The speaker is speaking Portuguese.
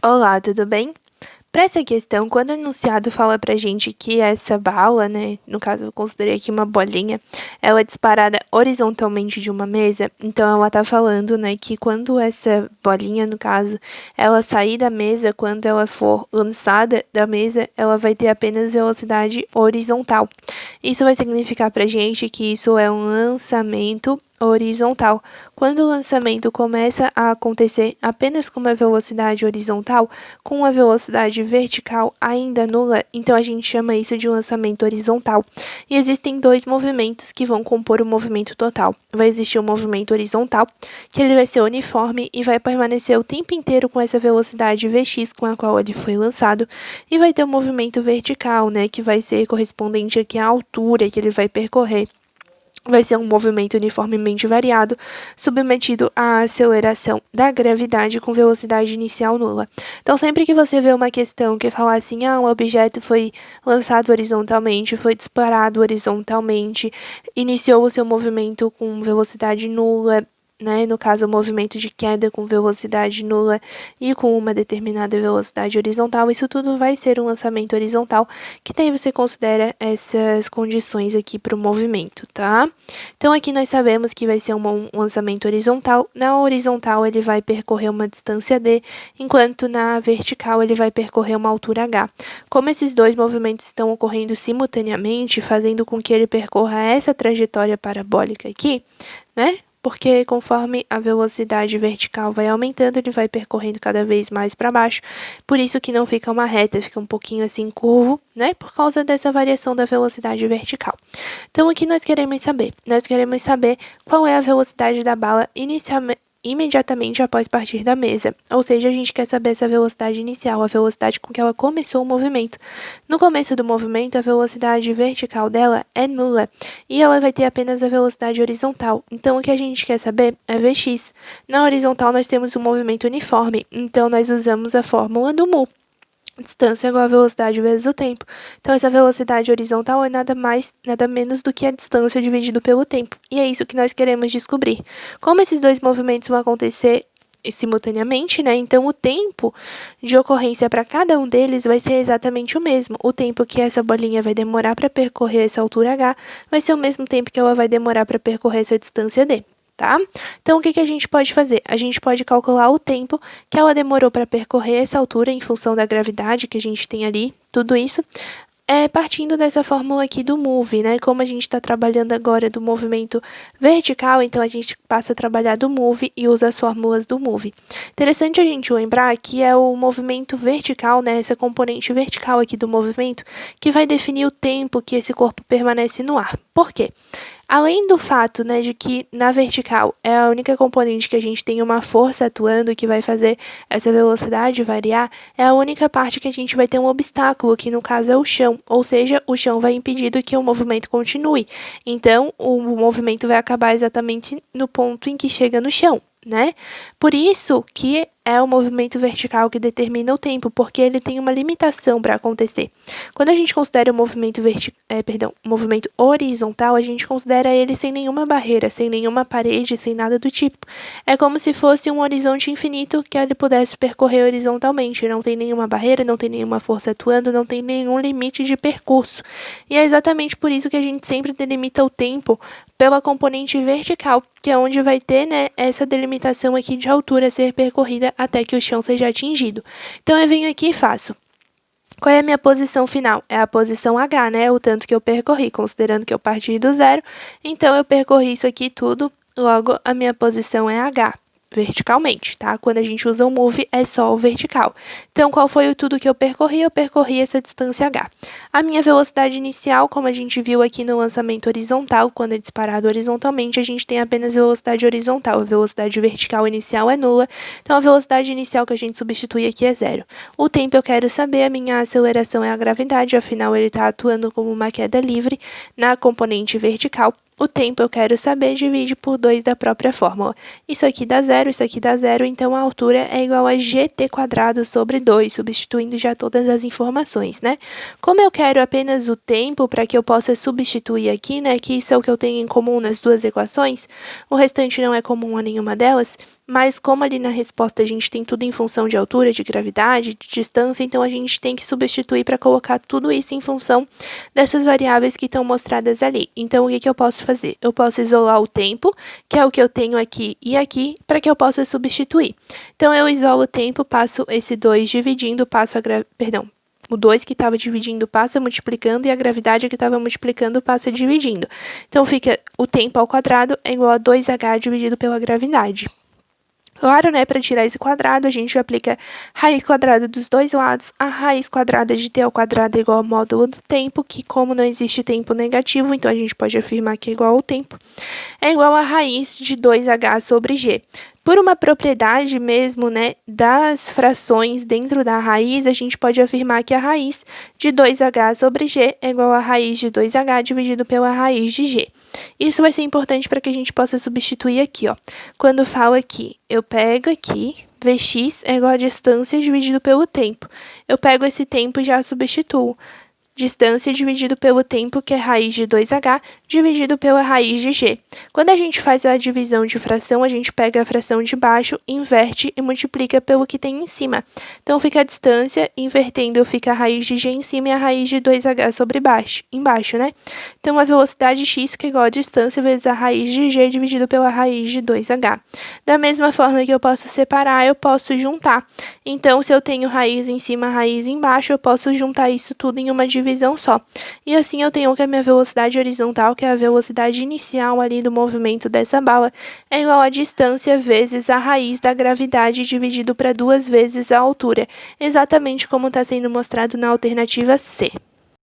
Olá, tudo bem? Para essa questão, quando o enunciado fala pra gente que essa bala, né, no caso eu considerei aqui uma bolinha, ela é disparada horizontalmente de uma mesa, então ela tá falando, né, que quando essa bolinha, no caso, ela sair da mesa, quando ela for lançada da mesa, ela vai ter apenas velocidade horizontal. Isso vai significar pra gente que isso é um lançamento horizontal. Quando o lançamento começa a acontecer apenas com uma velocidade horizontal, com uma velocidade vertical ainda nula, então a gente chama isso de lançamento horizontal. E existem dois movimentos que vão compor o movimento total. Vai existir o movimento horizontal, que ele vai ser uniforme e vai permanecer o tempo inteiro com essa velocidade Vx com a qual ele foi lançado, e vai ter o movimento vertical, né, que vai ser correspondente aqui à altura que ele vai percorrer. Vai ser um movimento uniformemente variado, submetido à aceleração da gravidade com velocidade inicial nula. Então, sempre que você vê uma questão que fala assim, um objeto foi lançado horizontalmente, foi disparado horizontalmente, iniciou o seu movimento com velocidade nula, né? No caso, o movimento de queda com velocidade nula e com uma determinada velocidade horizontal, isso tudo vai ser um lançamento horizontal, que daí você considera essas condições aqui para o movimento, tá? Então, aqui nós sabemos que vai ser um lançamento horizontal. Na horizontal, ele vai percorrer uma distância d, enquanto na vertical, ele vai percorrer uma altura h. Como esses dois movimentos estão ocorrendo simultaneamente, fazendo com que ele percorra essa trajetória parabólica aqui, né? Porque conforme a velocidade vertical vai aumentando, ele vai percorrendo cada vez mais para baixo. Por isso que não fica uma reta, fica um pouquinho assim curvo, né? Por causa dessa variação da velocidade vertical. Então, o que nós queremos saber? Nós queremos saber qual é a velocidade da bala imediatamente após partir da mesa. Ou seja, a gente quer saber essa velocidade inicial, a velocidade com que ela começou o movimento. No começo do movimento, a velocidade vertical dela é nula e ela vai ter apenas a velocidade horizontal. Então, o que a gente quer saber é Vx. Na horizontal, nós temos um movimento uniforme, então nós usamos a fórmula do mu. Distância igual a velocidade vezes o tempo. Então, essa velocidade horizontal é nada mais, nada menos do que a distância dividido pelo tempo. E é isso que nós queremos descobrir. Como esses dois movimentos vão acontecer simultaneamente, né? Então, o tempo de ocorrência para cada um deles vai ser exatamente o mesmo. O tempo que essa bolinha vai demorar para percorrer essa altura h vai ser o mesmo tempo que ela vai demorar para percorrer essa distância d. Tá? Então, o que a gente pode fazer? A gente pode calcular o tempo que ela demorou para percorrer essa altura em função da gravidade que a gente tem ali, tudo isso, partindo dessa fórmula aqui do move, né? Como a gente está trabalhando agora do movimento vertical, então a gente passa a trabalhar do move e usa as fórmulas do move. Interessante a gente lembrar que é o movimento vertical, né? Essa componente vertical aqui do movimento, que vai definir o tempo que esse corpo permanece no ar. Por quê? Além do fato, né, de que na vertical é a única componente que a gente tem uma força atuando que vai fazer essa velocidade variar, é a única parte que a gente vai ter um obstáculo, que no caso é o chão, ou seja, o chão vai impedir que o movimento continue. Então, o movimento vai acabar exatamente no ponto em que chega no chão, né? Por isso que é o movimento vertical que determina o tempo, porque ele tem uma limitação para acontecer. Quando a gente considera o movimento movimento horizontal, a gente considera ele sem nenhuma barreira, sem nenhuma parede, sem nada do tipo. É como se fosse um horizonte infinito que ele pudesse percorrer horizontalmente. Não tem nenhuma barreira, não tem nenhuma força atuando, não tem nenhum limite de percurso. E é exatamente por isso que a gente sempre delimita o tempo pela componente vertical, que é onde vai ter, né, essa delimitação aqui de altura a ser percorrida até que o chão seja atingido. Então, eu venho aqui e faço. Qual é a minha posição final? É a posição H, né? O tanto que eu percorri, considerando que eu parti do zero. Então, eu percorri isso aqui tudo, logo a minha posição é H, verticalmente, tá? Quando a gente usa o move, é só o vertical. Então, qual foi o tudo que eu percorri? Eu percorri essa distância H. A minha velocidade inicial, como a gente viu aqui no lançamento horizontal, quando é disparado horizontalmente, a gente tem apenas velocidade horizontal. A velocidade vertical inicial é nula, então a velocidade inicial que a gente substitui aqui é zero. O tempo eu quero saber, a minha aceleração é a gravidade, afinal ele está atuando como uma queda livre na componente vertical. o tempo eu quero saber, divide por 2 da própria fórmula. Isso aqui dá zero, isso aqui dá zero, então a altura é igual a gt² sobre 2, substituindo já todas as informações, né? Como eu quero apenas o tempo para que eu possa substituir aqui, né, que isso é o que eu tenho em comum nas duas equações, o restante não é comum a nenhuma delas, mas como ali na resposta a gente tem tudo em função de altura, de gravidade, de distância, então a gente tem que substituir para colocar tudo isso em função dessas variáveis que estão mostradas ali. Então, o que eu posso fazer? Eu posso isolar o tempo, que é o que eu tenho aqui e aqui, para que eu possa substituir. Então, eu isolo o tempo, passo esse 2 dividindo, passo o 2 que estava dividindo passa multiplicando e a gravidade que estava multiplicando passa dividindo. Então, fica o tempo ao quadrado é igual a 2h dividido pela gravidade. Claro, né, para tirar esse quadrado, a gente aplica raiz quadrada dos dois lados. A raiz quadrada de t ao quadrado é igual ao módulo do tempo, que como não existe tempo negativo, então a gente pode afirmar que é igual ao tempo, é igual a raiz de 2h sobre g. Por uma propriedade mesmo, né, das frações dentro da raiz, a gente pode afirmar que a raiz de 2h sobre g é igual a raiz de 2h dividido pela raiz de g. Isso vai ser importante para que a gente possa substituir aqui, ó. Quando falo aqui, eu pego aqui, Vx é igual a distância dividido pelo tempo. Eu pego esse tempo e já substituo. Distância dividido pelo tempo, que é raiz de 2h, dividido pela raiz de g. Quando a gente faz a divisão de fração, a gente pega a fração de baixo, inverte e multiplica pelo que tem em cima. Então, fica a distância, invertendo, fica a raiz de g em cima e a raiz de 2h sobre embaixo, né? Então, a velocidade x, que é igual a distância vezes a raiz de g dividido pela raiz de 2h. Da mesma forma que eu posso separar, eu posso juntar. Então, se eu tenho raiz em cima, raiz embaixo, eu posso juntar isso tudo em uma divisão só. E assim eu tenho que a minha velocidade horizontal, que é a velocidade inicial ali do movimento dessa bala, é igual a distância vezes a raiz da gravidade dividido para 2 vezes a altura, exatamente como está sendo mostrado na alternativa C.